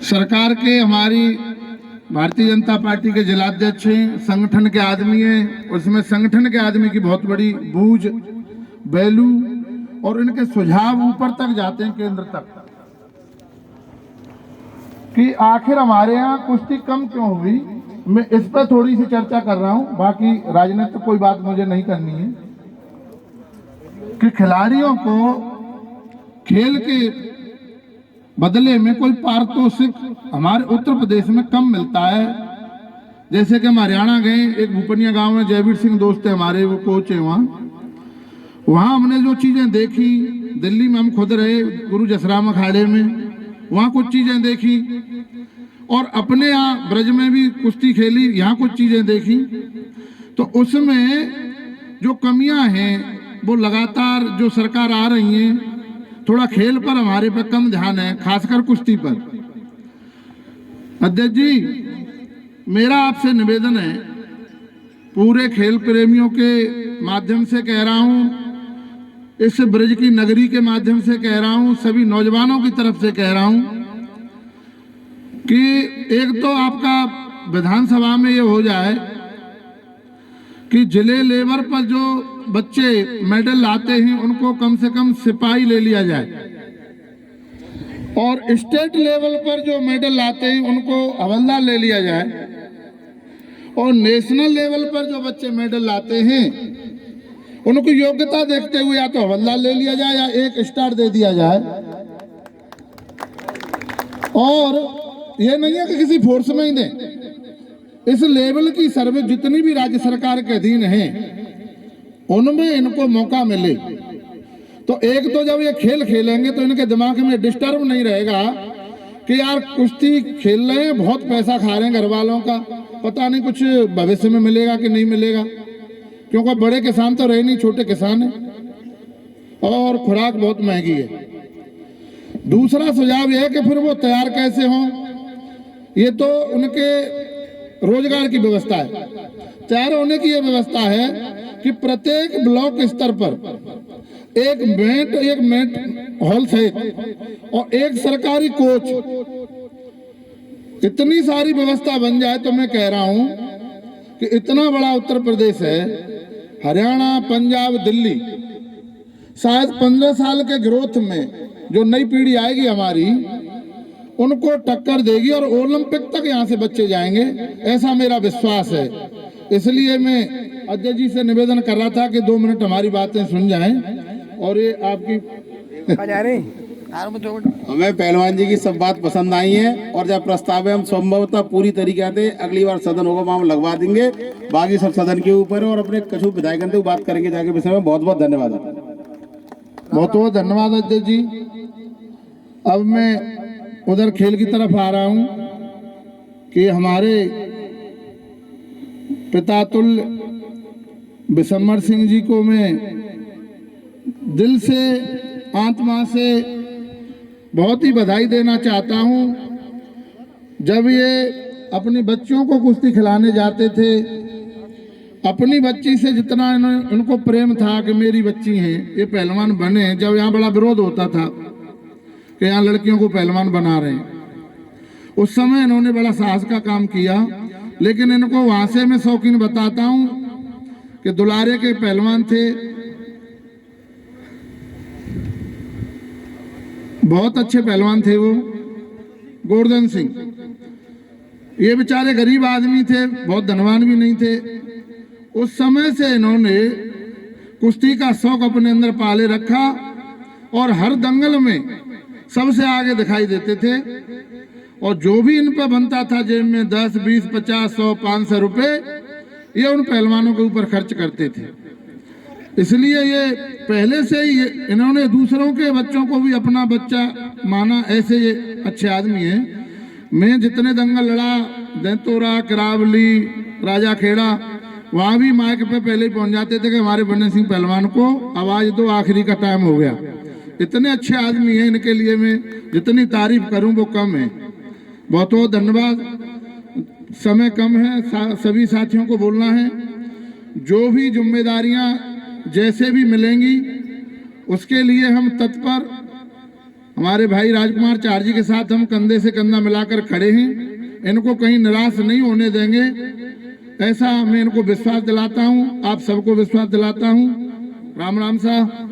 सरकार के, हमारी भारतीय जनता पार्टी के जिलाध्यक्ष हैं, संगठन के आदमी हैं, उसमें संगठन के आदमी की बहुत बड़ी बूझ, वैल्यू और इनके सुझाव ऊपर तक जाते हैं, केंद्र तक, कि आखिर हमारे यहाँ कुश्ती कम क्यों हुई। मैं इस पर थोड़ी सी चर्चा कर रहा हूँ, बाकी राजनीतिक कोई बात मुझे नहीं करनी है। कि खिलाड़ियों को खेल के बदले में कोई पारितोषिक हमारे उत्तर प्रदेश में कम मिलता है। जैसे कि हम हरियाणा गए, एक भूपनिया गांव में जयवीर सिंह दोस्त है हमारे, वो कोच है वहाँ हमने जो चीज़ें देखी, दिल्ली में हम खुद रहे गुरु जसराम अखाड़े में, वहाँ कुछ चीज़ें देखी, और अपने यहाँ ब्रज में भी कुश्ती खेली, यहाँ कुछ चीज़ें देखी। तो उसमें जो कमियां हैं वो लगातार जो सरकार आ रही हैं, थोड़ा खेल पर हमारे पे कम ध्यान है, खासकर कुश्ती पर। अध्यक्ष जी, मेरा आपसे निवेदन है, पूरे खेल प्रेमियों के माध्यम से कह रहा हूँ, इस ब्रज की नगरी के माध्यम से कह रहा हूँ, सभी नौजवानों की तरफ से कह रहा हूँ कि एक तो आपका विधानसभा में ये हो जाए कि जिले लेवल पर जो बच्चे मेडल लाते हैं उनको कम से कम सिपाही ले लिया जाए, और स्टेट लेवल पर जो मेडल लाते हैं उनको हवलदार ले लिया जाए, और नेशनल लेवल पर जो बच्चे मेडल लाते हैं उनको योग्यता देखते हुए या तो हवलदार ले लिया जाए या 1 स्टार दे दिया जाए। और ये नहीं है कि किसी फोर्स में ही दें, इस लेवल की सर्विस जितनी भी राज्य सरकार के अधीन है उनमें इनको मौका मिले। तो एक तो जब ये खेल खेलेंगे तो इनके दिमाग में डिस्टर्ब नहीं रहेगा कि यार कुश्ती खेल रहे हैं, बहुत पैसा खा रहे हैं घर वालों का, पता नहीं कुछ भविष्य में मिलेगा कि नहीं मिलेगा, क्योंकि बड़े किसान तो रहे नहीं, छोटे किसान हैं और खुराक बहुत महंगी है। दूसरा सुझाव यह है कि फिर वो तैयार कैसे हों, ये तो उनके रोजगार की व्यवस्था है। तैयार होने की ये व्यवस्था है कि प्रत्येक ब्लॉक स्तर पर एक मैट हॉल सहित और एक सरकारी कोच, इतनी सारी व्यवस्था बन जाए तो मैं कह रहा हूं कि इतना बड़ा उत्तर प्रदेश है, हरियाणा, पंजाब, दिल्ली, शायद 15 साल के ग्रोथ में जो नई पीढ़ी आएगी हमारी उनको टक्कर देगी और ओलंपिक तक यहाँ से बच्चे जाएंगे, ऐसा मेरा विश्वास है। इसलिए मैं अध्यक्ष जी से निवेदन कर रहा था कि 2 मिनट हमारी बातें सुन जाएं। और ये आपकी हमें पहलवान जी की सब बात पसंद आई है, और जब प्रस्ताव है हम संभवतः पूरी तरीके से अगली बार सदन होगा हम लगवा देंगे, बाकी सब सदन के ऊपर है और अपने कछु विधायक से बात करेंगे जाके विषय में। बहुत बहुत धन्यवाद। बहुत बहुत धन्यवाद अध्यक्ष जी। अब मैं उधर खेल की तरफ आ रहा हूं कि हमारे पितातुल्य बिशम्बर सिंह जी को मैं दिल से, आत्मा से बहुत ही बधाई देना चाहता हूं। जब ये अपनी बच्चियों को कुश्ती खिलाने जाते थे, अपनी बच्ची से जितना उनको प्रेम था कि मेरी बच्ची हैं ये पहलवान बने, जब यहाँ बड़ा विरोध होता था कि यहाँ लड़कियों को पहलवान बना रहे हैं, उस समय इन्होंने बड़ा साहस का काम किया। लेकिन इनको वहां से मैं शौकीन बताता हूं कि दुलारे के पहलवान थे, बहुत अच्छे पहलवान थे वो, गोवर्धन सिंह। ये बेचारे गरीब आदमी थे, बहुत धनवान भी नहीं थे। उस समय से इन्होंने कुश्ती का शौक अपने अंदर पाले रखा और हर दंगल में सबसे आगे दिखाई देते थे, और जो भी इन पे बनता था जेब में 10, 20, 50, 100, 500 रुपए ये उन पहलवानों के ऊपर खर्च करते थे। इसलिए ये पहले से ही इन्होंने दूसरों के बच्चों को भी अपना बच्चा माना, ऐसे ये अच्छे आदमी हैं। मैं जितने दंगल लड़ा, दैतोरा, करावली, राजा खेड़ा, वहाँ भी माइक पे पहले ही पहुंच जाते थे कि हमारे बन्ने सिंह पहलवान को आवाज दो, आखिरी का टाइम हो गया। इतने अच्छे आदमी हैं, इनके लिए मैं जितनी तारीफ करूं वो कम है। बहुत बहुत धन्यवाद। समय कम है, सभी साथियों को बोलना है। जो भी जिम्मेदारियां जैसे भी मिलेंगी उसके लिए हम तत्पर हमारे भाई राजकुमार चार जी के साथ हम कंधे से कंधा मिलाकर खड़े हैं, इनको कहीं निराश नहीं होने देंगे, ऐसा मैं इनको विश्वास दिलाता हूं, आप सबको विश्वास दिलाता हूं। राम राम साहब।